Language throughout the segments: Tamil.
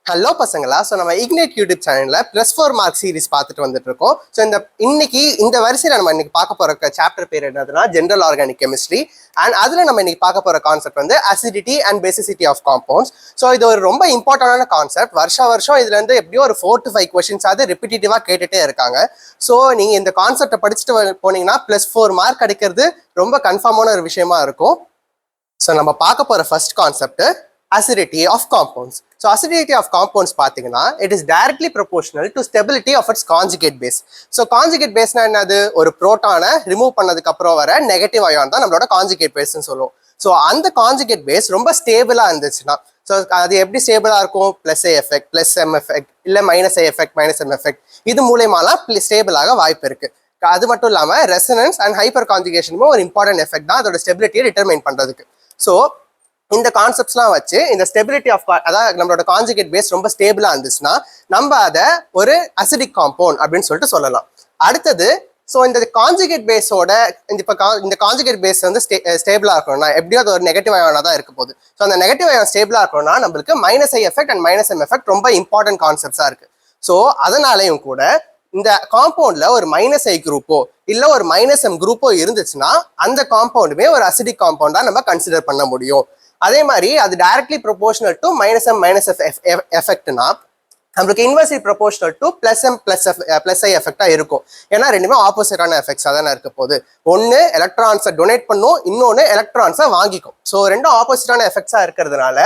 ஹலோ பசங்களா. ஸோ நம்ம இக்னேட் யூடியூப் சேனலில் +4 மார்க் சீரிஸ் பார்த்துட்டு வந்துட்டு இருக்கோம். ஸோ இந்த வரிசையில் நம்ம இன்னைக்கு பார்க்க போகிற சாப்டர் பேர் என்னதுன்னா ஜென்ரல் ஆர்கானிக் கெமிஸ்ட்ரி. அண்ட் அதில் நம்ம இன்னைக்கு பார்க்க போகிற கான்செப்ட் வந்து acidity and basicity of compounds. So இது ஒரு ரொம்ப இம்பார்ட்டன்டான கான்செப்ட். வருஷம் இதுலேருந்து எப்படியோ ஒரு 4 to 5 கொஸ்டின்ஸ் அது ரிப்பீட்டேட்டிவாக கேட்டுகிட்டே இருக்காங்க. ஸோ நீங்கள் இந்த கான்செப்டை படிச்சுட்டு போனீங்கன்னா +4 மார்க் கிடைக்கிறது ரொம்ப கன்ஃபார்மான ஒரு விஷயமா இருக்கும். ஸோ நம்ம பார்க்க போகிற first concept acidity of compounds. So acidity of compounds பார்த்தீங்கன்னா it is directly proportional to stability of its conjugate base. So conjugate baseனா என்னது? ஒரு புரோட்டானை ரிமூவ் பண்ணதுக்கு அப்புறம் வர நெகட்டிவ் அயான் தான் நம்மளோட கான்ஜுகேட் பேஸ்ன்னு சொல்லுவோம். ஸோ அந்த கான்ஜுகேட் பேஸ் ரொம்ப ஸ்டேபிளாக இருந்துச்சுன்னா, ஸோ அது எப்படி ஸ்டேபிளாக இருக்கும்? +A எஃபெக்ட், +M எஃபெக்ட், இல்லை -A எஃபெக்ட், -M எஃபெக்ட், இது மூலயமாலாம் ஸ்டேபிளாக வாய்ப்பு இருக்கு. அது மட்டும் இல்லாமல் ரெசனன்ஸ் அண்ட் ஹைப்பர் கான்ஜுகேஷனுமே ஒரு இம்பார்ட்டன்ட் எஃபெக்ட் தான் அதோட ஸ்டெபிலிட்டியை டிட்டர்மைன் பண்ணுறதுக்கு. ஸோ இந்த கான்செப்ட்ஸ்லாம் வச்சு இந்த ஸ்டெபிலிட்டி ஆஃப் அதாவது நம்மளோட கான்ஜுகேட் பேஸ் ரொம்ப ஸ்டேபிளாக இருந்துச்சுன்னா நம்ம அதை ஒரு அசிடிக் காம்பவுண்ட் அப்படின்னு சொல்லிட்டு சொல்லலாம். அடுத்தது, ஸோ இந்த கான்ஜுகேட் பேஸோட இந்த கான்ஜுகேட் பேஸ் வந்து ஸ்டேபிளாக இருக்கணும்னா எப்படியோ அது ஒரு நெகட்டிவ் அயானாக தான் இருக்க போகுது. ஸோ அந்த நெகட்டிவ் அயான் ஸ்டேபிளாக இருக்கணும்னா நம்மளுக்கு -A effect and -M effect ரொம்ப இம்பார்ட்டன்ட் கான்செப்ட்ஸாக இருக்கு. ஸோ அதனாலையும் கூட இந்த காம்பவுண்ட்ல ஒரு -A குரூப்போ இல்லை ஒரு -M குரூப்போ இருந்துச்சுன்னா அந்த காம்பவுண்டுமே ஒரு அசிடிக் காம்பவுண்டா நம்ம கன்சிடர் பண்ண முடியும். அதே மாதிரி அது directly proportional to -M -F எஃபெக்ட்னா நம்மளுக்கு இன்வெர்ஸ்லி ப்ரொபோர்ஷனல் டு +A எஃபெக்டா இருக்கும். ஏன்னா ரெண்டுமே ஆப்போசிட்டான எஃபெக்ட்ஸாக தானே இருக்க போகுது. ஒன்று எலக்ட்ரான்ஸை டொனேட் பண்ணும், இன்னொன்று எலக்ட்ரான்ஸை வாங்கிக்கும். ஸோ ரெண்டும் ஆப்போசிட்டான எஃபெக்ட்ஸாக இருக்கிறதுனால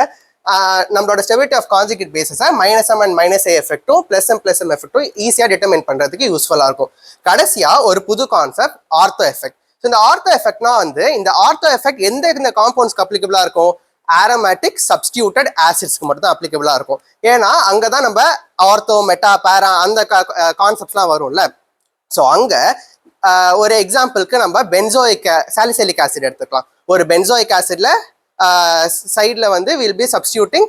நம்மளோட ஸ்டெபிலிட்டி ஆஃப் கான்ஜுகேட் பேஸஸை -M அண்ட் -A எஃபெக்டும் +M எஃபெக்டும் ஈஸியாக டிட்டர்மைன் பண்ணுறதுக்கு யூஸ்ஃபுல்லாக இருக்கும். கடைசியாக ஒரு புது கான்செப்ட் ஆர்த்தோ எஃபெக்ட். இந்த ஆர்த்தோ எஃபெக்ட்னா வந்து இந்த ஆர்த்தோ எஃபெக்ட் இந்த காம்பவுண்ட்ஸ்க்கு அப்ளிகபிளா இருக்கும்? ஆரோமேட்டிக் சப்ஸ்டியூட்டட் ஆசிட்ஸ்க்கு மட்டும் தான் அப்ளிகபிளா இருக்கும். ஏன்னா அங்கதான் நம்ம ஆர்த்தோ, மெட்டா, பேரா அந்த கான்செப்ட்ஸ்லாம் வரும்ல. ஸோ அங்க ஒரு எக்ஸாம்பிளுக்கு நம்ம சாலிசிலிக் ஆசிட் எடுத்துக்கலாம். ஒரு பென்சோயிக் ஆசிட்ல சைட்ல வந்து will be substituting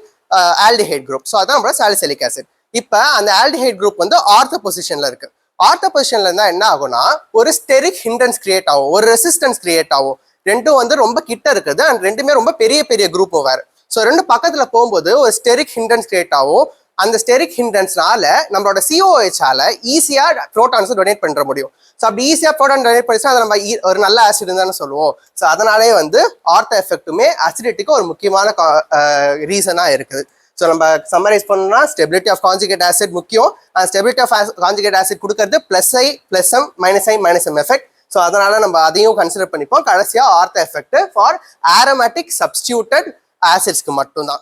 aldehyde group. So அதான் நம்மளோட சாலிசிலிக் ஆசிட். இப்போ அந்த ஆல்டிஹைட் குரூப் வந்து ஆர்த்தோ பொசிஷன்ல இருக்கு. ஆர்த்தோ பொசிஷன்ல இருந்தா என்ன ஆகும்னா ஒரு ஸ்டெரிக் ஹிண்ட்ரன்ஸ் கிரியேட் ஆகும், ஒரு ரெசிஸ்டன்ஸ் கிரியேட் ஆகும். ரெண்டும் வந்து ரொம்ப கிட்ட இருக்குது அண்ட் ரெண்டுமே ரொம்ப பெரிய பெரிய குரூப்பும் வேறு. ஸோ ரெண்டு பக்கத்துல போகும்போது ஒரு ஸ்டெரிக் ஹிண்ட்ரன்ஸ் கிரியேட் ஆகும். அந்த ஸ்டெரிக் ஹிண்ட்ரன்ஸ்னால நம்மளோட COOH-ஆல ஈஸியா ப்ரோட்டான்ஸ் டொனேட் பண்ண முடியும். ஸோ அப்படி ஈஸியா ப்ரோட்டான் டொனேட் பண்ணிச்சா அதை நம்ம ஒரு நல்ல ஆசிட் தானே சொல்லுவோம். ஸோ அதனாலே வந்து ஆர்த்தோ எஃபெக்ட்டுமே அசிடிட்டிக்கு ஒரு முக்கியமான ரீசனா இருக்குது. ஸோ நம்ம சம்மரைஸ் பண்ணோம்னா ஸ்டெபிலிட்டி ஆஃப் கான்ஜுகேட் ஆசிட் முக்கியம். அந்த ஸ்டெபிலிட்டி ஆஃப் கான்ஜுகேட் ஆசிட் கொடுக்கறது +I +M -M effect. So அதனால நம்ம அதையும் கன்சிடர் பண்ணிப்போம். கடைசியாக ortho effect for aromatic substituted ஆசிட்ஸ்க்கு மட்டும்தான்.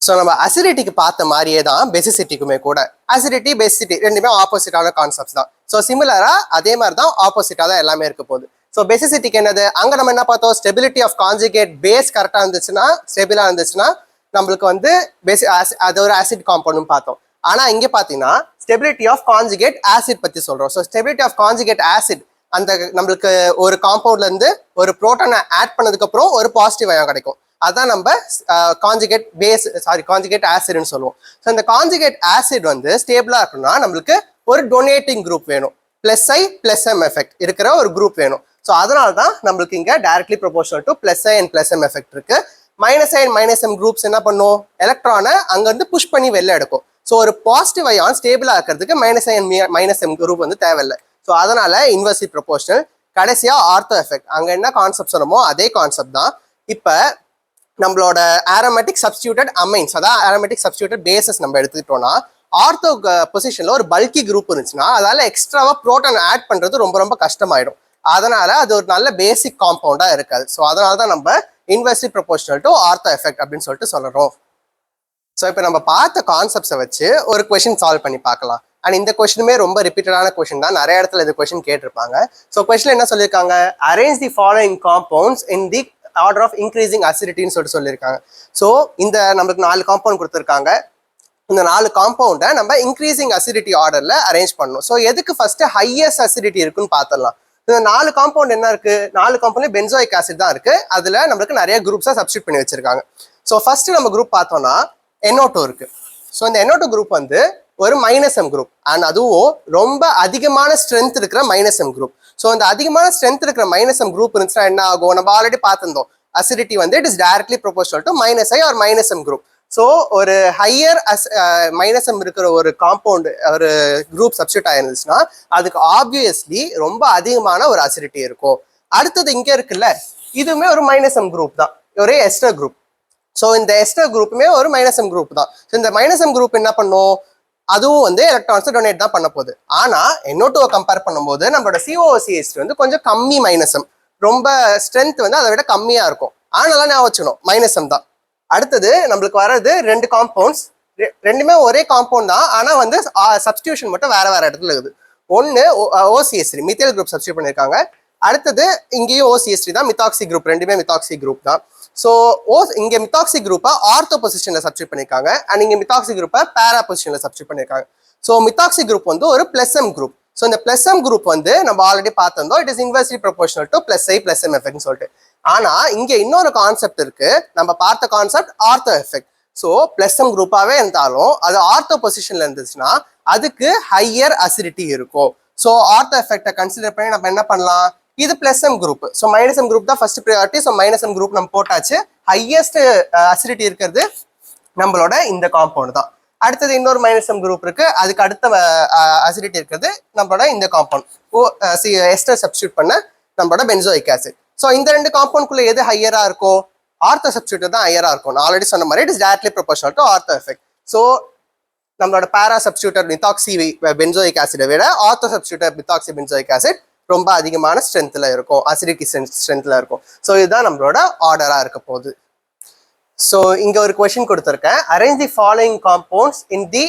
ஸோ நம்ம அசிடிட்டிக்கு பார்த்த மாதிரியே தான் பேசிசிட்டிக்குமே கூட. அசிடிட்டி பேசிசிட்டி ரெண்டுமே ஆப்போசிட்டான கான்செப்ட்ஸ் தான். ஸோ சிமிலரா அதே மாதிரி தான் ஆப்போசிட்டாக தான் எல்லாமே இருக்க போகுது. ஸோ பேசிசிட்டிக்கு என்னது? அங்கே நம்ம என்ன பார்த்தோம்? ஸ்டெபிலிட்டி ஆஃப் கான்ஜுகேட் பேஸ் கரெக்டாக இருந்துச்சுன்னா, ஸ்டேபிளாக இருந்துச்சுன்னா நம்மளுக்கு வந்து அது ஒரு ஆசிட் காம்பவுண்ட் பார்த்தோம். ஆனா இங்க பாத்தீங்கன்னா ஸ்டெபிலிட்டி ஆஃப் கான்ஜுகேட் ஆசிட் பத்தி சொல்றோம். So stability of conjugate acid அந்த நம்மளுக்கு ஒரு காம்பவுண்ட்ல இருந்து ஒரு புரோட்டானை ஆட் பண்ணதுக்கு அப்புறம் ஒரு பாசிட்டிவ் அயான் கிடைக்கும். அதான் நம்ம கான்ஜுகேட் ஆசிட்னு சொல்லுவோம். ஸோ இந்த கான்ஜுகேட் ஆசிட் வந்து ஸ்டேபிளா இருக்கணும்னா நம்மளுக்கு ஒரு டொனேட்டிங் குரூப் வேணும், +I +M எஃபெக்ட் இருக்கிற ஒரு குரூப் வேணும். ஸோ அதனால தான் நம்மளுக்கு இங்க directly proportional to +I and +M effect இருக்கு. -I and -M குரூப்ஸ் என்ன பண்ணும்? எலக்ட்ரானை அங்கிருந்து புஷ் பண்ணி வெளில எடுக்கும். ஸோ ஒரு பாசிட்டிவ் அயான் ஸ்டேபிளா இருக்கிறதுக்கு -I and -M குரூப் வந்து தேவையில்லை. ஸோ அதனால இன்வெர்ஸ்லி ப்ரொபோர்ஷனல். கடைசியா ஆர்த்தோ எஃபெக்ட். அங்க என்ன கான்செப்ட் சொன்னமோ அதே கான்செப்ட் தான். இப்ப நம்மளோட ஆரோமேட்டிக் சப்ஸ்டியூட்டட் அமைன்ஸ், அதாவது ஆரோமேட்டிக் சப்ஸ்டியூட்டட் பேசஸ் நம்ம எடுத்துக்கிட்டோம்னா ஆர்த்தோ பொசிஷன்ல ஒரு பல்கி குரூப் இருந்துச்சுன்னா அதால எக்ஸ்ட்ராவா புரோட்டான் ஆட் பண்றது ரொம்ப ரொம்ப கஷ்டமாயிடும். அதனால அது ஒரு நல்ல பேசிக் காம்பவுண்டா இருக்காது. ஸோ அதனால தான் நம்ம inversely proportional to ortho effect அப்படின்னு சொல்லிட்டு சொல்றோம். ஸோ இப்போ நம்ம பார்த்த கான்செப்ட்ஸை வச்சு ஒரு கொஸ்டின் சால்வ் பண்ணி பார்க்கலாம். அண்ட் இந்த கொஸ்டினுமே ரொம்ப ரிப்பீட்டடான கொஸ்டின் தான், நிறைய இடத்துல இந்த கொஸ்டின் கேட்டிருப்பாங்க. ஸோ கொஸ்டின் என்ன சொல்லியிருக்காங்க? Arrange the following compounds in the order of increasing அசிடிட்டின்னு சொல்லியிருக்காங்க. ஸோ இந்த நம்மளுக்கு 4 காம்பவுண்ட் கொடுத்துருக்காங்க. இந்த 4 காம்பவுண்டை நம்ம இன்க்ரீசிங் அசிடிட்டி ஆர்டர்ல அரேஞ்ச் பண்ணணும். ஸோ எதுக்கு ஃபர்ஸ்ட் ஹையஸ்ட் அசிடிட்டி இருக்குன்னு பார்த்துடலாம். இந்த 4 காம்பவுண்ட் என்ன இருக்கு? 4 காம்பவுண்ட்ல பென்சோயிக் ஆசிட் தான் இருக்கு. அதுல நம்மளுக்கு நிறைய குரூப்ஸா சப்ஸ்டியூட் பண்ணி வச்சிருக்காங்க. ஸோ ஃபர்ஸ்ட் நம்ம குரூப் பார்த்தோம்னா NO2 இருக்கு. ஸோ இந்த NO2 குரூப் வந்து ஒரு -M குரூப் அண்ட் அதுவும் ரொம்ப அதிகமான ஸ்ட்ரென்த் இருக்கிற -M குரூப். ஸோ இந்த அதிகமான ஸ்ட்ரென்த் இருக்கிற -M குரூப் இருந்துச்சுன்னா என்ன ஆகும்? நம்ம ஆல்ரெடி பார்த்திருந்தோம் அசிடிட்டி வந்து it is directly proportional to -I or -M group. So ஒரு ஹையர் மைனஸம் இருக்கிற ஒரு காம்பவுண்ட் ஒரு குரூப் சப்ஸ்டியூட் ஆயிருந்துச்சுன்னா அதுக்கு ஆப்வியஸ்லி ரொம்ப அதிகமான ஒரு அசிடிட்டி இருக்கும். அடுத்தது இங்க இருக்குல்ல, இதுவுமே ஒரு மைனஸம் குரூப் தான், ஒரே எஸ்டர் குரூப். ஸோ இந்த எஸ்டர் குரூப்புமே ஒரு மைனஸம் குரூப் தான். ஸோ இந்த மைனஸம் குரூப் என்ன பண்ணும், அதுவும் வந்து எலக்ட்ரான்ஸை டொனேட் தான் பண்ண போகுது. ஆனா NO2 கம்பேர் பண்ணும்போது நம்மளோட COOCH வந்து கொஞ்சம் கம்மி மைனஸம், ரொம்ப ஸ்ட்ரென்த் வந்து அதை விட கம்மியா இருக்கும். அதனால ஞாபகம் வச்சுக்கணும் மைனஸம் தான். அடுத்தது நம்மளுக்கு வர்றது ரெண்டு காம்பவுண்ட்ஸ், ரெண்டுமே ஒரே காம்பவுண்ட் தான், ஆனா வந்து சப்ஸ்டியூஷன் மட்டும் வேற வேற இடத்துல இருக்குது. ஒன்னு OCH3 மித்தைல் குரூப் சப்ஸ்டியூட் பண்ணிருக்காங்க. அடுத்தது இங்கேயும் OCH3 தான், மித்தாக்சி குரூப், ரெண்டுமே மித்தாக்சி குரூப் தான். ஸோ இங்க மித்தாக்சி குரூப்பை ஆர்த்தோ பொசிஷன்ல சப்ஸ்டியூட் பண்ணிருக்காங்க, அண்ட் இங்க மித்தாக்சி குரூப்பை பேரா பொசிஷன்ல சப்ஸ்டியூட் பண்ணிருக்காங்க. ஸோ மித்தாக்சி குரூப் வந்து ஒரு +M குரூப். ஸோ இந்த +M குரூப் வந்து நம்ம ஆல்ரெடி பார்த்திருந்தோம், it is inversely proportional to +I +M எஃபெக்ட்னு சொல்லிட்டு. ஆனா இங்க இன்னொரு கான்செப்ட் இருக்கு, நம்ம பார்த்த concept ortho effect. So +M குரூப்பாவே இருந்தாலும் அது ஆர்த்தோ பொசிஷன்ல இருந்துச்சுன்னா அதுக்கு ஹையர் அசிடிட்டி இருக்கும். ஸோ ஆர்த்தோ எஃபெக்டை கன்சிடர் பண்ணி நம்ம என்ன பண்ணலாம், இது +M குரூப். ஸோ மைனஸம் குரூப் தான் ஃபர்ஸ்ட் ப்ரையாரிட்டி. ஸோ மைனஸம் குரூப் நம்ம போட்டாச்சு. ஹையஸ்ட் அசிடிட்டி இருக்கிறது நம்மளோட இந்த காம்பவுண்ட் தான். அடுத்தது இன்னொரு மைனஸம் குரூப் இருக்கு, அதுக்கு அடுத்த அசிடிட்டி இருக்கிறது நம்மளோட இந்த காம்பவுண்ட் எஸ்டர் சப்ஸ்டியூட் பண்ண நம்மளோட பென்சோயிக் ஆசிட். ஸோ இந்த ரெண்டு காம்பவுண்ட்குள்ள எது ஹையரா இருக்கும், ஆர்த்தோ சப்ஸ்டியூட் தான் ஹையரா இருக்கும். நான் ஆல்ரெடி சொன்ன மாதிரி it is directly proportional to ortho effect. So நம்மளோட பேரா சப்ஸ்டியூட்டர் மித்தாக்சி பென்சோயிக் ஆசிடை விட ஆர்த்தோ சப்ஸ்டியூட்டர் மித்தாக்சி பென்சோயிக் ஆசிட் ரொம்ப அதிகமான ஸ்ட்ரென்த்ல இருக்கும், அசிடிட்டி ஸ்ட்ரென்த்ல இருக்கும். ஸோ இதுதான் நம்மளோட ஆர்டரா இருக்க போகுது. ஸோ இங்க ஒரு கொஸ்டின் கொடுத்துருக்கேன், arrange the following compounds in the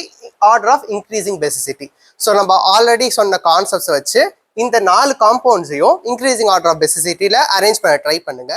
order of increasing basicity. So நம்ம ஆல்ரெடி சொன்ன கான்செப்ட்ஸ் வச்சு இந்த 4 காம்பவுண்ட்ஸையும் இன்க்ரீசிங் ஆர்டர் ஆஃப் பெசிசிட்டியில அரேஞ்ச் பண்ண ட்ரை பண்ணுங்க.